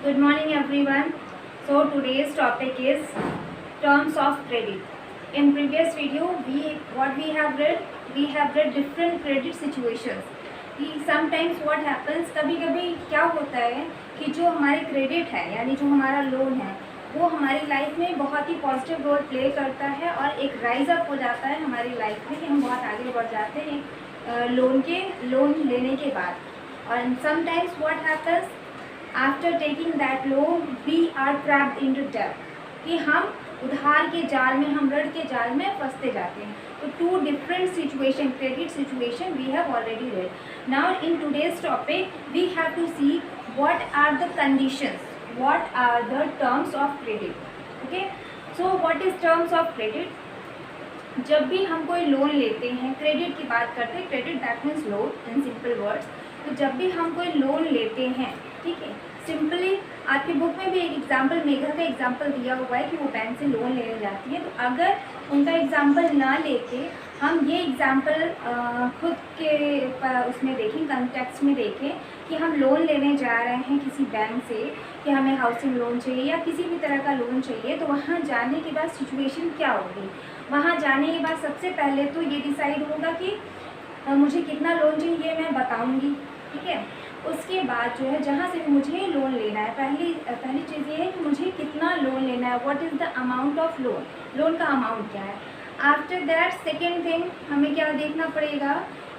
Good morning everyone. So today's topic is terms of credit. In previous video we have read different credit situations. कि sometimes what happens, कभी कभी क्या होता है कि जो हमारे क्रेडिट है यानी जो हमारा लोन है वो हमारी लाइफ में बहुत ही पॉजिटिव रोल प्ले करता है और एक राइज अप हो जाता है हमारी लाइफ में कि हम बहुत आगे बढ़ जाते हैं लोन लेने के बाद. और sometimes what happens after taking that loan we are trapped into डेब्ट, कि हम उधार के जाल में, हम ऋण के जाल में फंसते जाते हैं. तो two different situation, credit situation we have already read. Now in today's topic we have to see what are the conditions, what are the terms of credit. Okay, so what is terms of credit. जब भी हम कोई loan लेते हैं, credit की बात करते हैं, credit that means loan in simple words. तो जब भी हम कोई लोन लेते हैं, ठीक है, सिंपली आपकी बुक में भी एक एग्जाम्पल, मेघा का एग्जाम्पल दिया हुआ है कि वो बैंक से लोन लेने जाती है. तो अगर उनका एग्जाम्पल ना लेके हम ये एग्जाम्पल खुद के उसमें देखें, कंटेक्स्ट में देखें कि हम लोन लेने जा रहे हैं किसी बैंक से, कि हमें हाउसिंग लोन चाहिए या किसी भी तरह का लोन चाहिए, तो वहाँ जाने के बाद सिचुएशन क्या होगी. वहाँ जाने के बाद सबसे पहले तो ये डिसाइड होगा कि मुझे कितना लोन चाहिए मैं बताऊँगी, ठीक है. उसके बाद जो है जहाँ से मुझे लोन लेना है, पहली चीज़ ये है कि मुझे कितना लोन लेना है, what is the amount of loan, loan का अमाउंट क्या है. आफ्टर दैट सेकेंड थिंग हमें क्या देखना पड़ेगा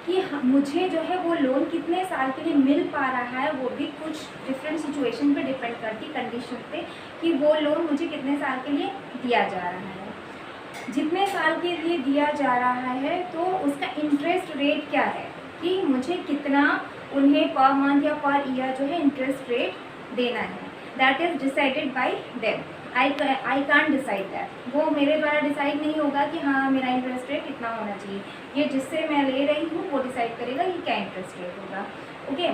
कि मुझे जो है वो लोन कितने साल के लिए मिल पा रहा है. वो भी कुछ डिफरेंट सिचुएशन पे डिपेंड करती, कंडीशन पे, कि वो लोन मुझे कितने साल के लिए दिया जा रहा है. जितने साल के लिए दिया जा रहा है तो उसका इंटरेस्ट रेट क्या है, कि मुझे कितना उन्हें पर मंथ या पर ईयर जो है इंटरेस्ट रेट देना है. That is decided by them. I can't decide that. वो मेरे द्वारा डिसाइड नहीं होगा कि हाँ मेरा इंटरेस्ट रेट कितना होना चाहिए. ये जिससे मैं ले रही हूँ वो डिसाइड करेगा कि क्या इंटरेस्ट रेट होगा. Okay,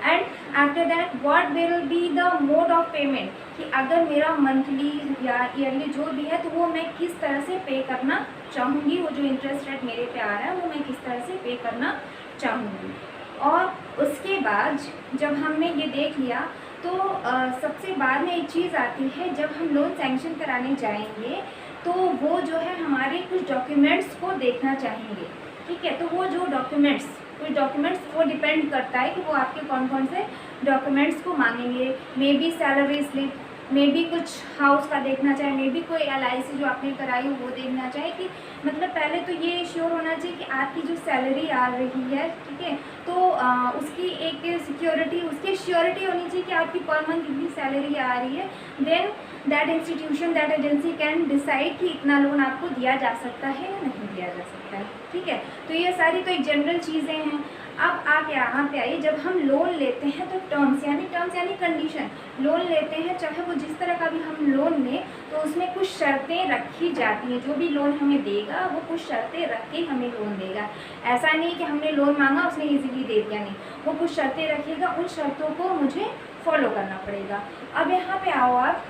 and after that what will be the mode of payment, कि अगर मेरा मंथली या ईयरली जो भी है तो वो मैं किस तरह से पे करना चाहूँगी, वो जो इंटरेस्ट रेट मेरे पे आ रहा है वो मैं किस तरह से पे करना चाहूँगी. और उसके बाद जब हमने ये देख लिया तो सबसे बाद में एक चीज़ आती है, जब हम लोन सैंक्शन कराने जाएंगे तो वो जो है हमारे कुछ डॉक्यूमेंट्स को देखना चाहेंगे, ठीक है. तो वो जो कुछ डॉक्यूमेंट्स वो डिपेंड करता है कि वो आपके कौन कौन से डॉक्यूमेंट्स को मांगेंगे. May be salary slip, may be कुछ हाउस का देखना चाहे, मे बी कोई LIC जो आपने कराई हो वो देखना चाहे. कि मतलब पहले तो ये श्योर होना चाहिए कि आपकी जो सैलरी आ रही है, ठीक है, तो उसकी एक सिक्योरिटी, उसकी श्योरिटी होनी चाहिए कि आपकी पर मंथ कितनी सैलरी आ रही है. Then that institution, that agency can decide कि इतना लोन आपको दिया जा सकता है या नहीं दिया जा सकता है, ठीक है. तो ये सारी तो एक जनरल चीज़ें हैं. अब आप यहाँ पे आइए, जब हम लोन लेते हैं तो टर्म्स यानी कंडीशन, लोन लेते हैं चाहे वो जिस तरह का भी हम लोन लें तो उसमें कुछ शर्तें रखी जाती हैं. जो भी लोन हमें देगा वो कुछ शर्तें रख के हमें लोन देगा. ऐसा नहीं कि हमने लोन मांगा उसने इजीली दे दिया, नहीं, वो कुछ शर्तें रखेगा, उन शर्तों को मुझे फॉलो करना पड़ेगा. अब यहाँ पे आओ आप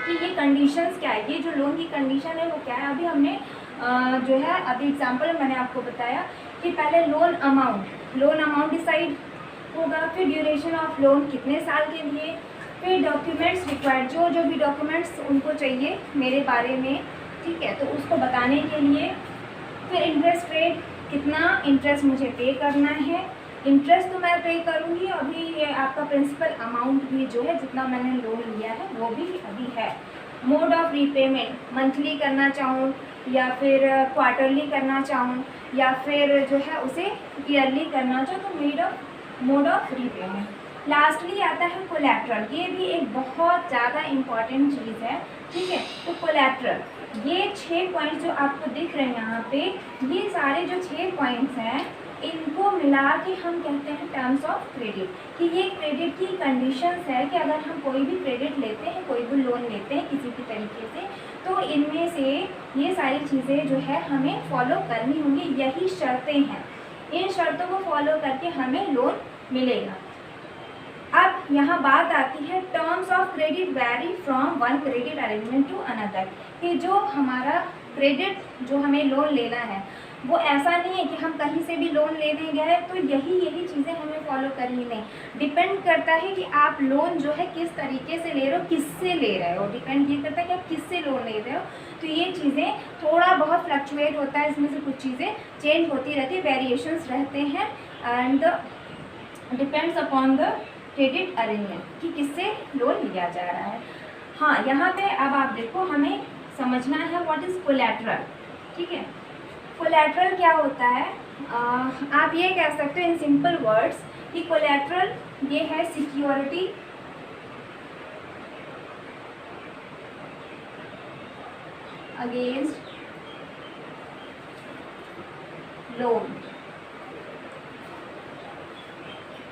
कि ये कंडीशंस क्या है, ये जो लोन की कंडीशन है वो क्या है. अभी हमने जो है अभी एग्जांपल मैंने आपको बताया कि पहले लोन अमाउंट डिसाइड होगा, फिर ड्यूरेशन ऑफ लोन कितने साल के लिए, फिर डॉक्यूमेंट्स रिक्वायर्ड, जो भी डॉक्यूमेंट्स उनको चाहिए मेरे बारे में, ठीक है, तो उसको बताने के लिए, फिर इंटरेस्ट रेट, कितना इंटरेस्ट मुझे पे करना है. इंटरेस्ट तो मैं पे करूँगी, अभी आपका प्रिंसिपल अमाउंट भी जो है जितना मैंने लोन लिया है वो भी अभी है. मोड ऑफ रीपेमेंट, मंथली करना चाहूँ या फिर क्वार्टरली करना चाहूँ या फिर जो है उसे ईयरली करना चाहूँ, तो मोड ऑफ रीपेमेंट. लास्टली आता है कोलैटरल. ये भी एक बहुत ज़्यादा इम्पॉर्टेंट चीज़ है, ठीक है. तो कोलैटरल, ये 6 पॉइंट्स जो आपको दिख रहे हैं यहाँ पे, ये सारे जो 6 पॉइंट्स हैं इनको मिला के हम कहते हैं टर्म्स ऑफ क्रेडिट. कि ये क्रेडिट की कंडीशंस है कि अगर हम कोई भी क्रेडिट लेते हैं, कोई भी लोन लेते हैं किसी भी तरीके से, तो इनमें से ये सारी चीज़ें जो है हमें फॉलो करनी होंगी. यही शर्तें हैं, इन शर्तों को फॉलो करके हमें लोन मिलेगा. अब यहाँ बात आती है terms of credit vary from one credit arrangement to another. कि जो हमारा क्रेडिट जो हमें लोन लेना है वो ऐसा नहीं है कि हम कहीं से भी लोन लेने गए तो यही चीज़ें हमें फॉलो करनी नहीं। डिपेंड करता है कि आप लोन जो है किस तरीके से ले रहे हो, किससे ले रहे हो, डिपेंड ये करता है कि आप किससे लोन ले रहे हो। तो ये चीज़ें थोड़ा बहुत फ्लक्चुएट होता है, इसमें से कुछ चीज़ें चेंज होती रहती है, वेरिएशंस रहते हैं, and depends upon the credit arrangement कि किससे लोन लिया जा रहा है। हाँ, यहाँ पे अब आप देखो, हमें समझना है व्हाट इज़ कोलैटरल। ठीक है, कोलैटरल क्या होता है? आप ये कह सकते हो इन सिंपल वर्ड्स कि कोलैटरल ये है सिक्योरिटी अगेंस्ट लोन।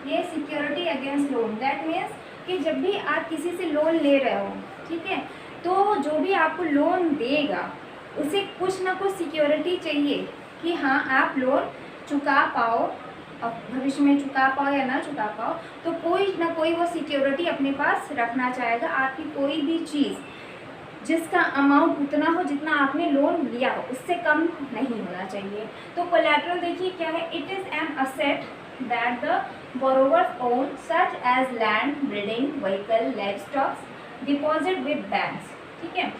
ये security against loan, that means कि जब भी आप किसी से लोन ले रहे हो, ठीक है, तो जो भी आपको लोन देगा उसे कुछ ना कुछ सिक्योरिटी चाहिए कि हाँ आप लोन चुका पाओ, अब भविष्य में चुका पाओ या ना चुका पाओ, तो कोई ना कोई वो सिक्योरिटी अपने पास रखना चाहेगा। आपकी कोई भी चीज़ जिसका अमाउंट उतना हो जितना आपने लोन लिया हो, उससे कम नहीं होना चाहिए। तो कोलैटरल देखिए क्या है, it is an asset that the borrowers own such as land, building, vehicle, livestocks deposit with banks. ठीक है,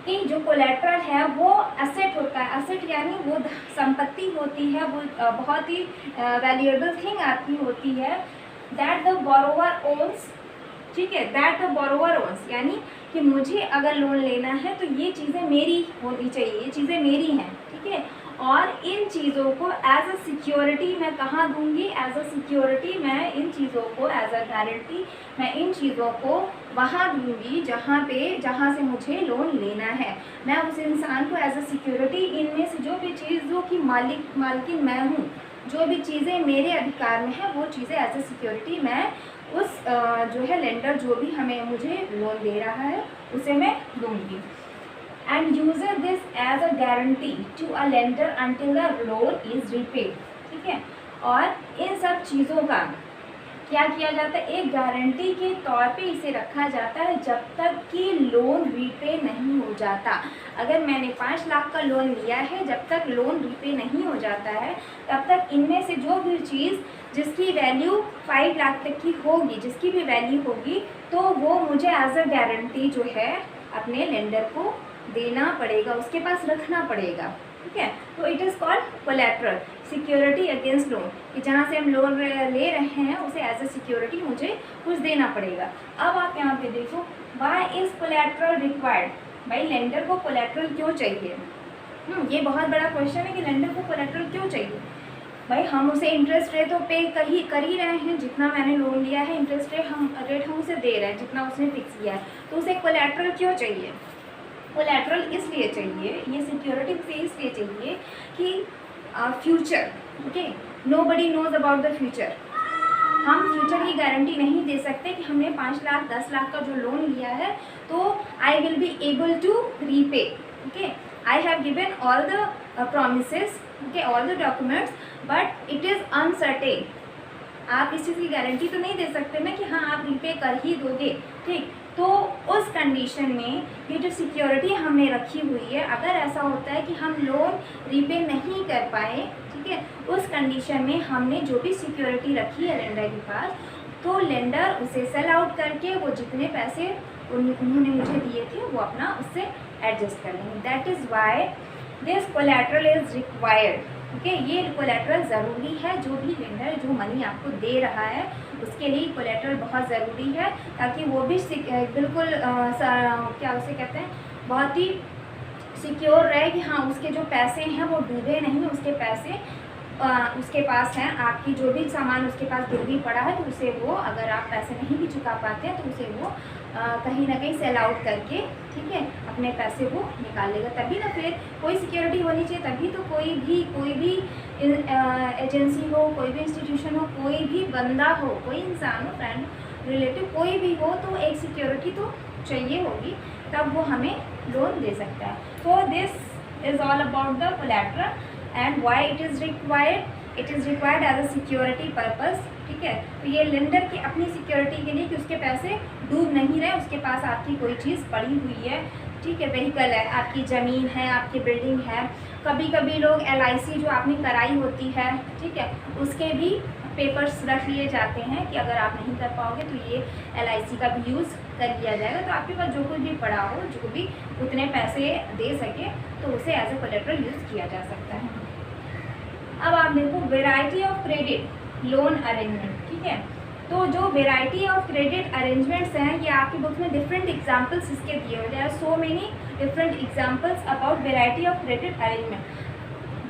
कि जो कोलैटरल है वो एसेट होता है। एसेट यानी वो संपत्ति होती है, वो बहुत ही वैल्यूएबल थिंग आपकी होती है, दैट द बोरोवर ओन्स। ठीक है, दैट द बोरोवर ओन्स यानी कि मुझे अगर लोन लेना है तो ये चीज़ें मेरी होनी चाहिए, ये चीज़ें मेरी हैं। ठीक है, और इन चीज़ों को एज अ सिक्योरिटी मैं कहाँ दूंगी? एज अ सिक्योरिटी मैं इन चीज़ों को, एज अ गारंटी मैं इन चीज़ों को वहाँ दूंगी जहाँ से मुझे लोन लेना है। मैं उस इंसान को एज अ सिक्योरिटी इनमें से जो भी चीज़ों की मालिकिन मैं हूँ, जो भी चीज़ें मेरे अधिकार में है, वो चीज़ें एज अ सिक्योरिटी मैं उस जो है लेंडर जो भी मुझे लोन दे रहा है उसे मैं दूंगी। And uses this as a guarantee to a lender until the loan is repaid. ठीक है, और इन सब चीज़ों का क्या किया जाता है? एक गारंटी के तौर पे इसे रखा जाता है जब तक कि लोन रीपे नहीं हो जाता। अगर मैंने 5 लाख का लोन लिया है, जब तक लोन रीपे नहीं हो जाता है तब तक इनमें से जो भी चीज़ जिसकी वैल्यू 5 लाख तक की होगी, जिसकी भी वैल्यू होगी, तो वो मुझे एज अ गारंटी जो है अपने लेंडर को देना पड़ेगा, उसके पास रखना पड़ेगा। ठीक है, तो it is called collateral, security against loan, कि जहाँ से हम लोन ले रहे हैं उसे एज अ सिक्योरिटी मुझे कुछ देना पड़ेगा। अब आप यहाँ पे देखो, व्हाई इज़ कोलैटरल रिक्वायर्ड? भाई लेंडर को कोलैटरल क्यों चाहिए? ये बहुत बड़ा क्वेश्चन है कि लेंडर को कोलैटरल क्यों चाहिए। भाई हम उसे इंटरेस्ट रेट तो पे कर ही रहे हैं, जितना मैंने लोन लिया है इंटरेस्ट रेट हम उसे दे रहे हैं जितना उसने फिक्स किया है, तो उसे कोलैटरल क्यों चाहिए? कोलैटरल इसलिए चाहिए, ये सिक्योरिटी से इसलिए चाहिए कि future, okay, nobody knows about the future. हम फ्यूचर की गारंटी नहीं दे सकते कि हमने 5 लाख 10 लाख का जो लोन लिया है तो I will be able to repay. Okay, I have given all the promises, okay, all the documents, but it is uncertain। आप इस चीज़ की गारंटी तो नहीं दे सकते ना कि हाँ आप रीपे कर ही दोगे। ठीक, तो उस कंडीशन में ये जो सिक्योरिटी हमने रखी हुई है, अगर ऐसा होता है कि हम लोन रीपे नहीं कर पाए, ठीक है, उस कंडीशन में हमने जो भी सिक्योरिटी रखी है लेंडर के पास, तो लेंडर उसे सेल आउट करके वो जितने पैसे उन्होंने मुझे दिए थे वो अपना उससे एडजस्ट कर लेंगे। That is why this collateral is required. Okay, ये कोलैटरल ज़रूरी है। जो भी लेंडर जो मनी आपको दे रहा है उसके लिए कोलैटरल बहुत ज़रूरी है, ताकि वो भी बिल्कुल क्या उसे कहते हैं, बहुत ही सिक्योर रहे कि हाँ उसके जो पैसे हैं वो डूबे नहीं, उसके पैसे उसके पास हैं। आपकी जो भी सामान उसके पास गिरवी पड़ा है तो उसे वो, अगर आप पैसे नहीं भी चुका पाते हैं तो उसे वो कहीं ना कहीं सेल आउट करके, ठीक है, अपने पैसे वो निकाल लेगा। तभी ना, फिर कोई सिक्योरिटी होनी चाहिए, तभी तो कोई भी एजेंसी हो, कोई भी इंस्टीट्यूशन हो, कोई भी बंदा हो, कोई इंसान हो, फ्रेंड रिलेटिव कोई भी हो, तो एक सिक्योरिटी तो चाहिए होगी, तब वो हमें लोन दे सकता है। So this is all about the collateral and why it is required. It is required as a security purpose ठीक है। तो ये लेंडर की अपनी सिक्योरिटी के लिए कि उसके पैसे डूब नहीं रहे, उसके पास आपकी कोई चीज़ पड़ी हुई है, ठीक है, व्हीकल है, आपकी ज़मीन है, आपकी बिल्डिंग है। कभी कभी लोग LIC जो आपने कराई होती है, ठीक है, उसके भी पेपर्स रख लिए जाते हैं कि अगर आप नहीं कर पाओगे तो ये LIC का भी यूज़ कर लिया जाएगा। तो आपके पास जो कुछ भी पड़ा हो, जो भी उतने पैसे दे सके, तो उसे एज ए कोलेटरल यूज़ किया जा सकता है। अब आप देखो variety of credit loan arrangement, ठीक है। तो जो वेराइटी ऑफ क्रेडिट अरेंजमेंट्स हैं, ये आपकी बुक में डिफरेंट एग्जांपल्स इसके दिए हुए, there are so many different examples about variety of credit arrangement.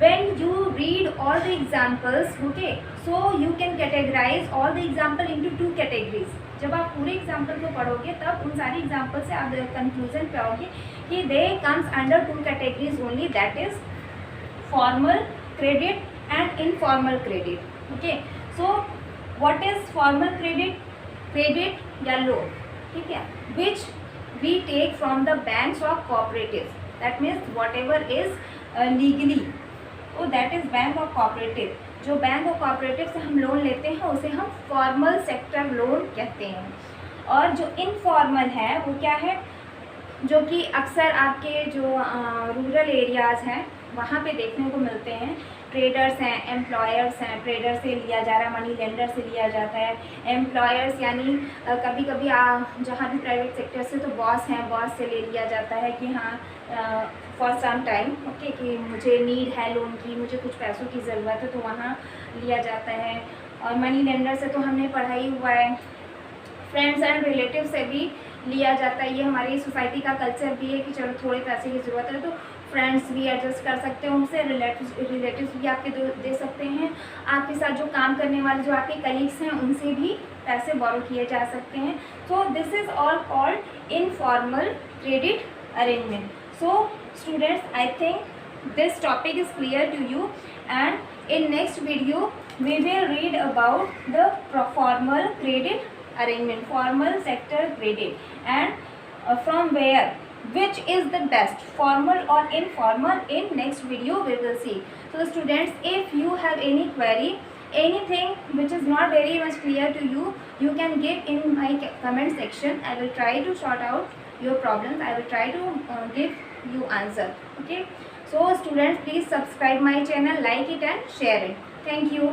When you read all the examples, okay, so you can categorize all the example into two categories. जब आप पूरे example को पढ़ोगे तब उन सारी एग्जाम्पल से आप कंक्लूजन पे आओगे कि they comes under two categories only, that is formal credit and informal credit. Okay, so what is formal credit? Credit या लोन, ठीक है, which we take from the banks और cooperatives, that means whatever is legally, तो that is bank और cooperative. जो bank और cooperative से हम लोन लेते हैं उसे हम फॉर्मल सेक्टर लोन कहते हैं. और जो इनफॉर्मल है वो क्या है? जो कि अक्सर आपके जो रूरल एरियाज़ हैं वहाँ पे देखने को मिलते हैं. ट्रेडर्स हैं, एम्प्लॉयर्स हैं, ट्रेडर से लिया जा रहा है, मनी लेंडर से लिया जाता है. एम्प्लॉयर्स यानी कभी कभी जहाँ भी प्राइवेट सेक्टर से तो बॉस हैं, बॉस से ले लिया जाता है कि हाँ फॉर सम टाइम, ओके, कि मुझे नीड है लोन की, मुझे कुछ पैसों की ज़रूरत है, तो वहाँ लिया जाता है. और मनी लेंडर से तो हमने पढ़ाई हुआ है. फ्रेंड्स एंड रिलेटिव से भी लिया जाता है. ये हमारी सोसाइटी का कल्चर भी है कि चलो थोड़े पैसे की ज़रूरत है तो फ्रेंड्स भी एडजस्ट कर सकते हैं उनसे, रिलेटिव्स भी आपके दे सकते हैं. आपके साथ जो काम करने वाले जो आपके कलीग्स हैं उनसे भी पैसे बोरो किए जा सकते हैं. So this is all called informal credit arrangement. So students, I think this topic is clear to you, and in next video we will read about the formal credit arrangement, formal sector credit, and from where, which is the best, formal or informal. In next video we will see. So students, if you have any query, anything which is not very much clear to you, you can give in my comment section. I will try to sort out your problems. I will try to give you answer. Okay, so students, please subscribe my channel, like it and share it. Thank you.